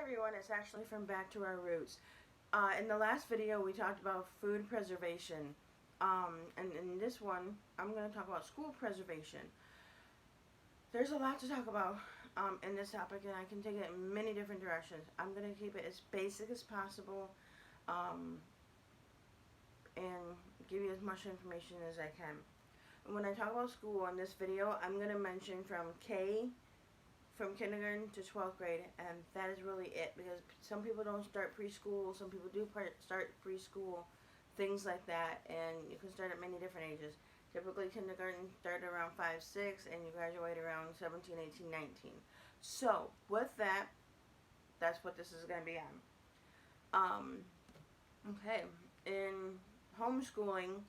everyone, it's Ashley from Back to Our Roots. In the last video we talked about food preservation, and in this one I'm going to talk about school preservation. There's a lot to talk about in this topic, and I can take it in many different directions. I'm going to keep it as basic as possible and give you as much information as I can. And when I talk about school in this video, I'm going to mention from kindergarten to 12th grade, and that is really it, because some people don't start preschool, some people do start preschool, things like that, and you can start at many different ages. Typically kindergarten start around 5, 6, and you graduate around 17, 18, 19. So with that, that's what this is going to be on. Okay, in homeschooling,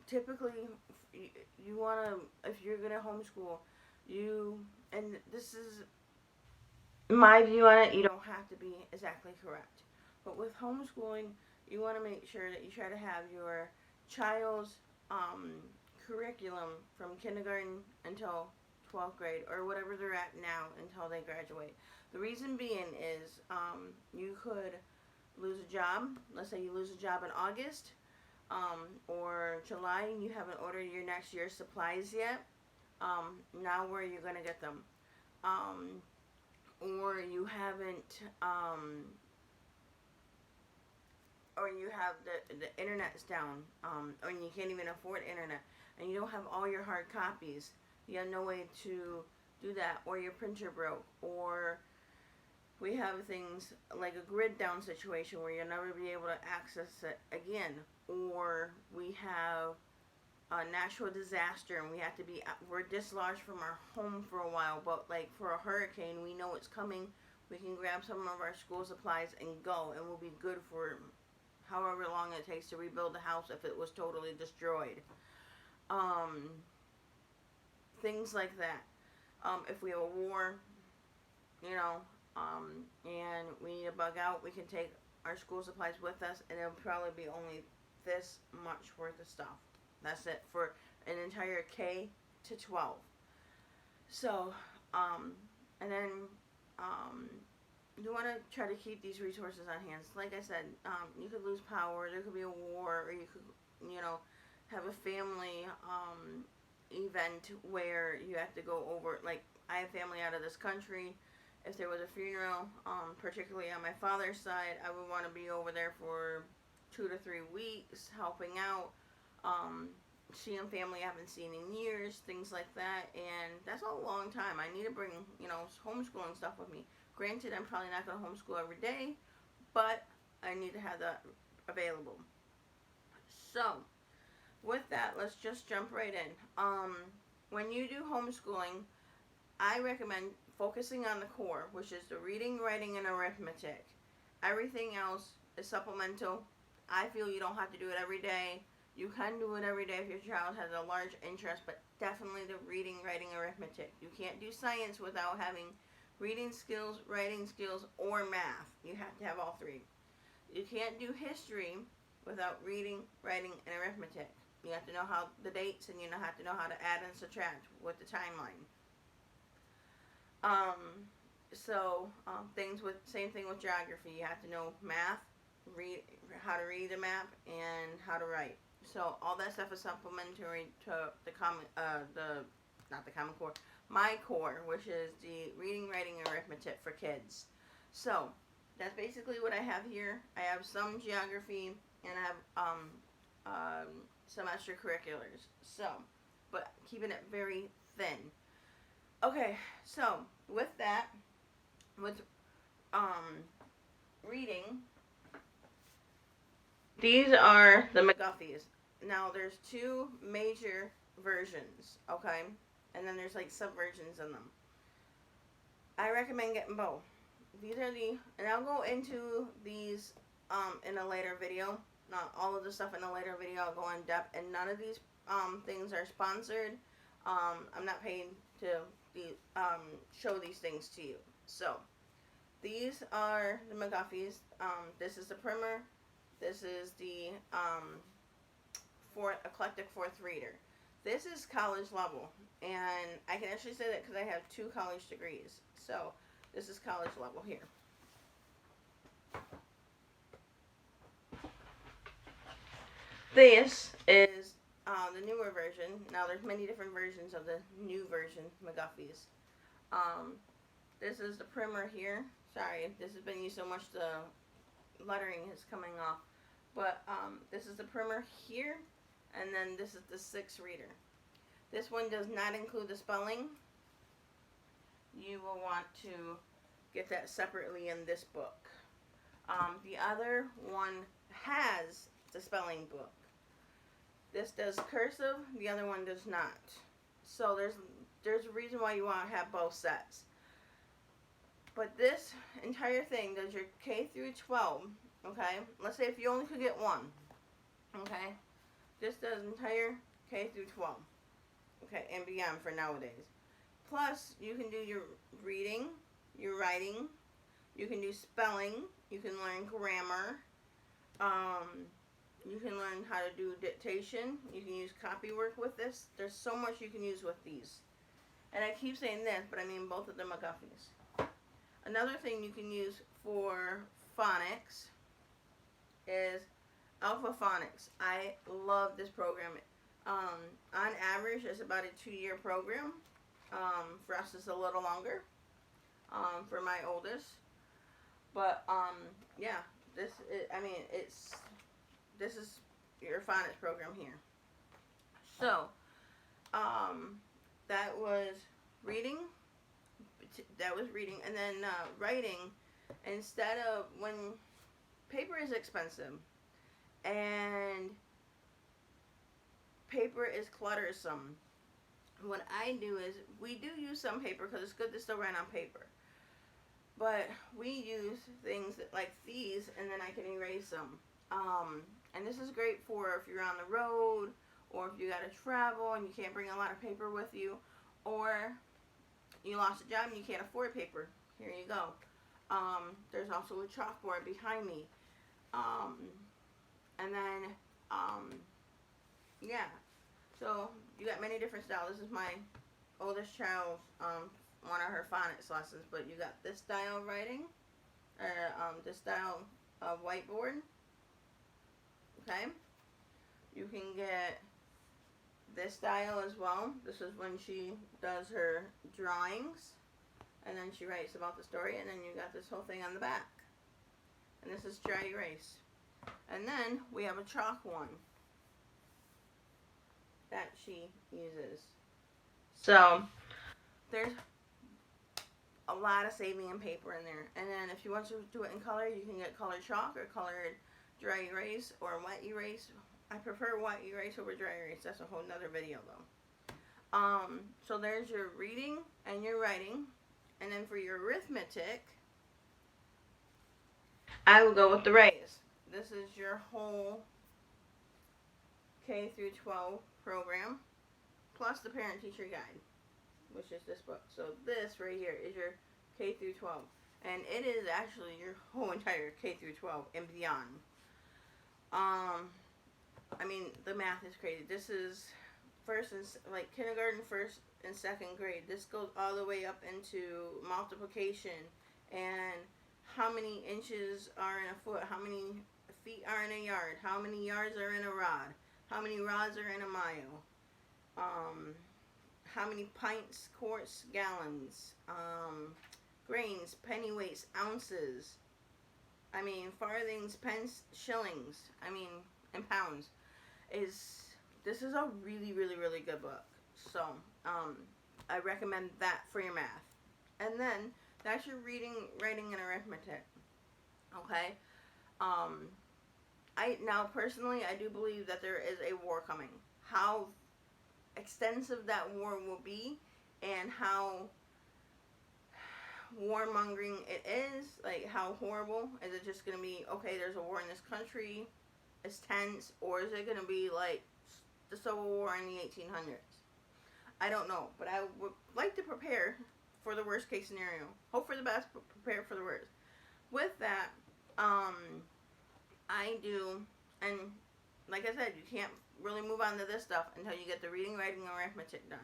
typically you want to, if you're going to homeschool, and this is my view on it, you don't have to be exactly correct. But with homeschooling, you want to make sure that you try to have your child's curriculum from kindergarten until 12th grade, or whatever they're at now, until they graduate. The reason being is you could lose a job. Let's say you lose a job in August or July, and you haven't ordered your next year's supplies yet. Now where are you going to get them? Or you haven't, or you have the internet's down, or you can't even afford internet, and you don't have all your hard copies. You have no way to do that, or your printer broke, or we have things like a grid down situation where you'll never be able to access it again, or we have a natural disaster and we're dislodged from our home for a while, but like for a hurricane, we know it's coming, we can grab some of our school supplies and go, and we'll be good for however long it takes to rebuild the house if it was totally destroyed. Things like that. If we have a war, and we need to bug out, we can take our school supplies with us, and it'll probably be only this much worth of stuff. That's it for an entire K to 12. So, and then you want to try to keep these resources on hand. Like I said, you could lose power, there could be a war, or you could, have a family event where you have to go over, like I have family out of this country. If there was a funeral, particularly on my father's side, I would want to be over there for 2 to 3 weeks, helping out, seeing family I haven't seen in years, things like that, and that's a long time. I need to bring, homeschooling stuff with me. Granted, I'm probably not going to homeschool every day, but I need to have that available. So, with that, let's just jump right in. When you do homeschooling, I recommend focusing on the core, which is the reading, writing, and arithmetic. Everything else is supplemental. I feel you don't have to do it every day. You can do it every day if your child has a large interest, but definitely the reading, writing, arithmetic. You can't do science without having reading skills, writing skills, or math. You have to have all three. You can't do history without reading, writing, and arithmetic. You have to know how the dates, and you have to know how to add and subtract with the timeline. Same thing with geography. You have to know math, how to read the map, and how to write. So all that stuff is supplementary to my core, which is the reading, writing, and arithmetic for kids. So that's basically what I have here. I have some geography, and I have some extracurriculars. So, but keeping it very thin. Okay, so with that, with reading, these are the McGuffies. Now, there's 2 major versions, okay? And then there's like subversions in them. I recommend getting both. These are and I'll go into these in a later video. Not all of the stuff in a later video. I'll go in depth, and none of these things are sponsored. I'm not paid to show these things to you. So, these are the McGuffies. This is the primer. This is the eclectic 4th reader. This is college level, and I can actually say that because I have 2 college degrees. So This is college level here. This is the newer version. Now there's many different versions of the new version McGuffies. This is the primer here. Sorry, this has been used so much the lettering is coming off. But this is the primer here, and then this is the 6 reader. This one does not include the spelling. You will want to get that separately in this book. The other one has the spelling book. This does cursive, the other one does not. So there's a reason why you want to have both sets. But this entire thing does your K through 12, okay? Let's say if you only could get one, okay? This does entire K through 12, okay, and beyond for nowadays. Plus, you can do your reading, your writing, you can do spelling, you can learn grammar, you can learn how to do dictation, you can use copywork with this. There's so much you can use with these. And I keep saying this, but I mean both of them are McGuffies. Another thing you can use for phonics is Alpha Phonics. I love this program. On average, it's about a 2-year program. For us, it's a little longer. For my oldest. But, yeah, this is your phonics program here. So, that was reading. And then writing. Instead of, when paper is expensive and paper is cluttersome, what I do is, we do use some paper because it's good to still write on paper. But we use things like these, and then I can erase them. And this is great for if you're on the road, or if you got to travel and you can't bring a lot of paper with you, or you lost a job and you can't afford paper. Here you go. There's also a chalkboard behind me. And then, yeah. So, you got many different styles. This is my oldest child's, one of her phonics lessons. But you got this style of writing, or this style of whiteboard. Okay? You can get this style as well. This is when she does her drawings, and then she writes about the story, and then you got this whole thing on the back. And this is dry erase. And then we have a chalk one that she uses. So there's a lot of saving in paper in there. And then if you want to do it in color, you can get colored chalk or colored dry erase or wet erase. I prefer wet erase over dry erase. That's a whole nother video though. So there's your reading and your writing. And then for your arithmetic, I will go with the raise. This is your whole K through 12 program, plus the parent teacher guide, which is this book. So this right here is your K through 12. And it is actually your whole entire K through 12 and beyond. I mean, the math is crazy. This is like kindergarten, first and second grade. This goes all the way up into multiplication and how many inches are in a foot, how many feet are in a yard, how many yards are in a rod, how many rods are in a mile, how many pints, quarts, gallons, grains, pennyweights, ounces, I mean, farthings, pence, shillings, I mean, and pounds. This is a really, really, really good book. So, I recommend that for your math. And then, that's your reading, writing, and arithmetic. Okay? Now, personally, I do believe that there is a war coming. How extensive that war will be, and how warmongering it is, like how horrible, is it just going to be, okay, there's a war in this country, it's tense, or is it going to be like the Civil War in the 1800s? I don't know, but I would like to prepare for the worst case scenario. Hope for the best, but prepare for the worst. With that, I do, and like I said, you can't really move on to this stuff until you get the reading, writing, and arithmetic done.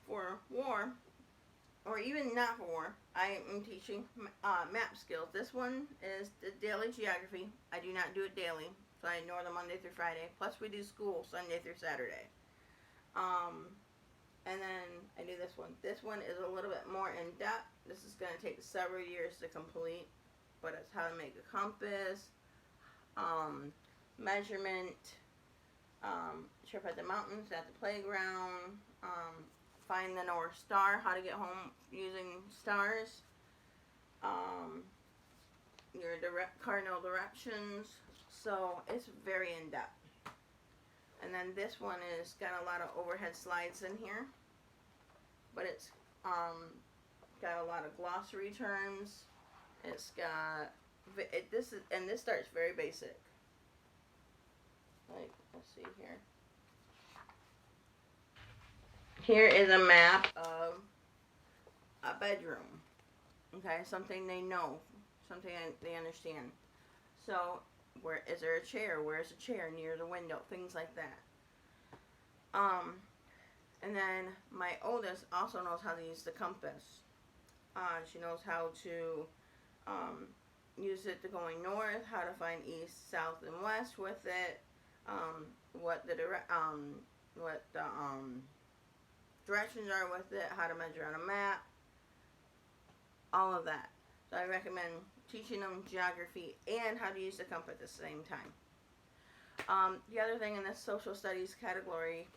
For war, or even not for, I am teaching map skills. This one is the daily geography. I do not do it daily, so I ignore the Monday through Friday. Plus, we do school Sunday through Saturday. And then I do this one. This one is a little bit more in depth. This is going to take several years to complete, but it's how to make a compass, measurement, trip at the mountains, at the playground, find the North Star, how to get home using stars, your cardinal directions. So it's very in depth. And then this one is got a lot of overhead slides in here, but it's got a lot of glossary terms. It's got this starts very basic. Like, let's see here. Here is a map of a bedroom. Okay, something they know, something they understand. So, where is there a chair? Where's a chair near the window? Things like that. And then my oldest also knows how to use the compass. She knows how to use it to going north, how to find east, south, and west with it. What the directions are with it, how to measure on a map, all of that. So I recommend teaching them geography and how to use the compass at the same time. The other thing in this social studies category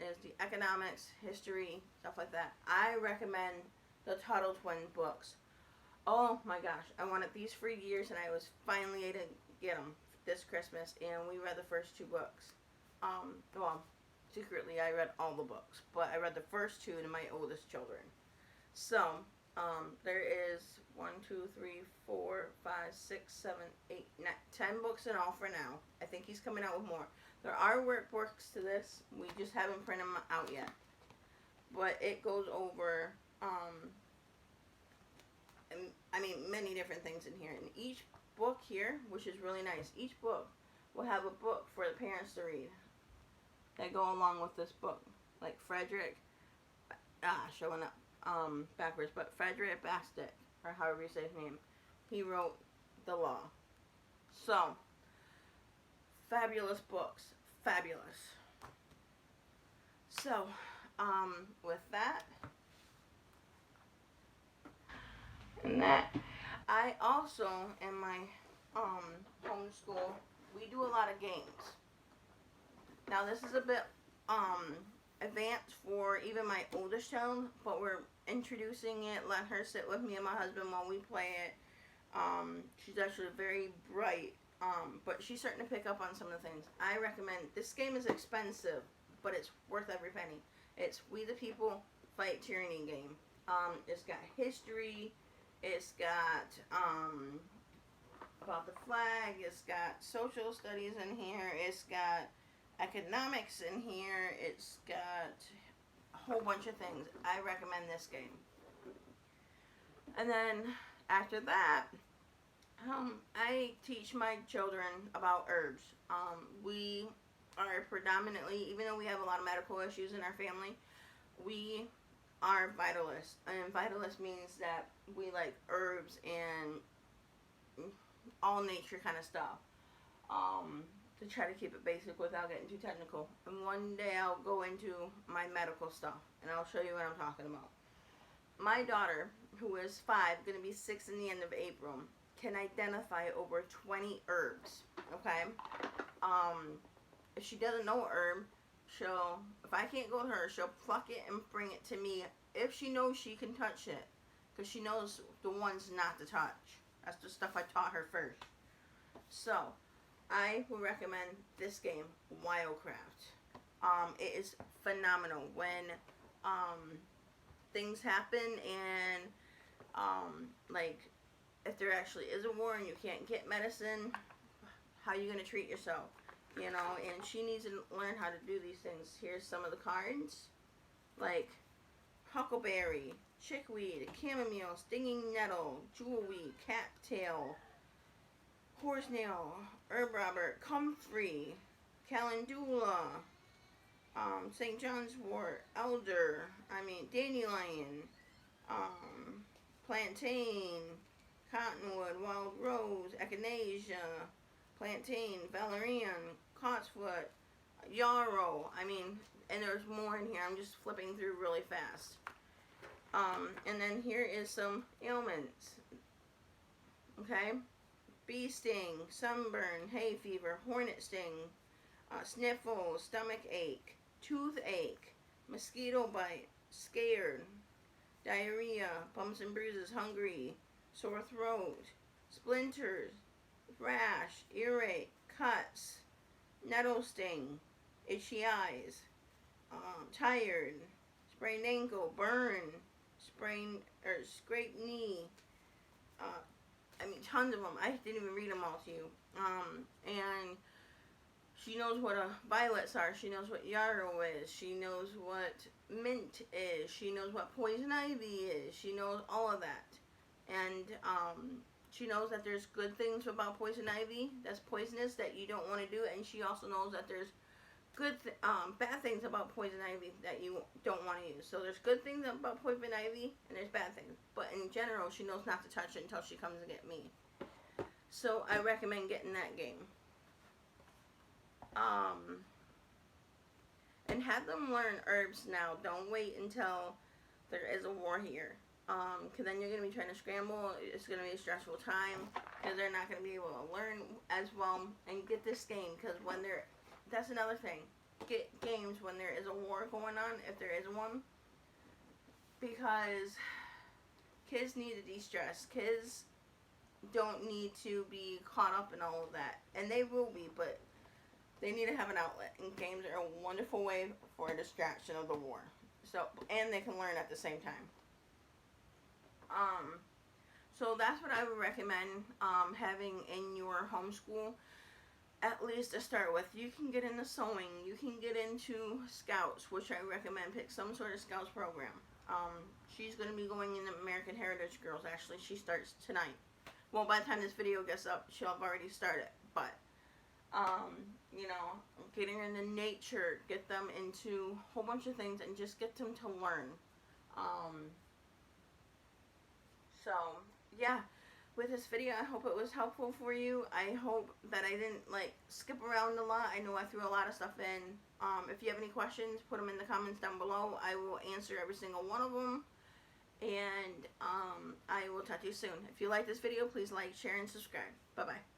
is the economics, history, stuff like that. I recommend the Tuttle Twin books. Oh my gosh, I wanted these for years, and I was finally able to get them this Christmas, and we read the first 2 books. Well, secretly I read all the books, but I read the first 2 to my oldest children. So, there is 1, 2, 3, 4, 5, 6, 7, 8, 9, 10 books in all for now. I think he's coming out with more. There are workbooks to this. We just haven't printed them out yet. But it goes over, many different things in here. And each book here, which is really nice, each book will have a book for the parents to read that go along with this book. Like Frederick, showing up backwards, but Frederick Bastick, or however you say his name, he wrote The Law. So, fabulous books. Fabulous. So, with that, and that, I also, in my homeschool, we do a lot of games. Now, this is a bit advanced for even my oldest child, but we're introducing it, let her sit with me and my husband while we play it. She's actually very bright, but she's starting to pick up on some of the things. I recommend, this game is expensive, but it's worth every penny. It's We the People Fight Tyranny game. It's got history, it's got about the flag, it's got social studies in here, it's got economics in here, it's got a whole bunch of things. I recommend this game. And then after that, I teach my children about herbs. We are predominantly, even though we have a lot of medical issues in our family, we are vitalists. And vitalist means that we like herbs and all nature kind of stuff. To try to keep it basic without getting too technical. And one day I'll go into my medical stuff, and I'll show you what I'm talking about. My daughter, who is 5, going to be 6 in the end of April, can identify over 20 herbs, okay? If she doesn't know a herb, if I can't go to her, she'll pluck it and bring it to me if she knows she can touch it, because she knows the ones not to touch. That's the stuff I taught her first. So, I would recommend this game, Wildcraft. It is phenomenal. When things happen and like if there actually is a war and you can't get medicine, how are you going to treat yourself? You know, and she needs to learn how to do these things. Here's some of the cards, like huckleberry, chickweed, chamomile, stinging nettle, jewelweed, cattail, horsnail, herb robber, comfrey, calendula, St. John's wort, elder, dandelion, plantain, cottonwood, wild rose, echinacea, plantain, valerian, cottonwood, yarrow. I mean, and there's more in here. I'm just flipping through really fast. And then here is some ailments. Okay, bee sting, sunburn, hay fever, hornet sting, sniffles, stomach ache, toothache, mosquito bite, scared, diarrhea, bumps and bruises, hungry, sore throat, splinters, rash, earache, cuts, nettle sting, itchy eyes, tired, sprained ankle, burn, sprained or scraped knee. I mean, tons of them. I didn't even read them all to you. And she knows what violets are. She knows what yarrow is. She knows what mint is. She knows what poison ivy is. She knows all of that. And she knows that there's good things about poison ivy that's poisonous that you don't want to do. And she also knows that there's bad things about poison ivy that you don't want to use. So there's good things about poison ivy and there's bad things. But in general, she knows not to touch it until she comes to get me. So I recommend getting that game. And have them learn herbs now. Don't wait until there is a war here. Because then you're going to be trying to scramble. It's going to be a stressful time. Because they're not going to be able to learn as well. And get this game. Because when they're... That's another thing. Get games when there is a war going on, if there is one. Because kids need to de-stress. Kids don't need to be caught up in all of that. And they will be, but they need to have an outlet. And games are a wonderful way for a distraction of the war. So, and they can learn at the same time. So that's what I would recommend having in your homeschool. At least to start with. You can get into sewing. You can get into Scouts, which I recommend. Pick some sort of Scouts program. She's going to be going in the American Heritage Girls, actually. She starts tonight. Well, by the time this video gets up, she'll have already started. But, you know, getting into nature, get them into a whole bunch of things, and just get them to learn. So, yeah. With this video, I hope it was helpful for you. I hope that I didn't, skip around a lot. I know I threw a lot of stuff in. If you have any questions, put them in the comments down below. I will answer every single one of them. And I will talk to you soon. If you like this video, please like, share, and subscribe. Bye-bye.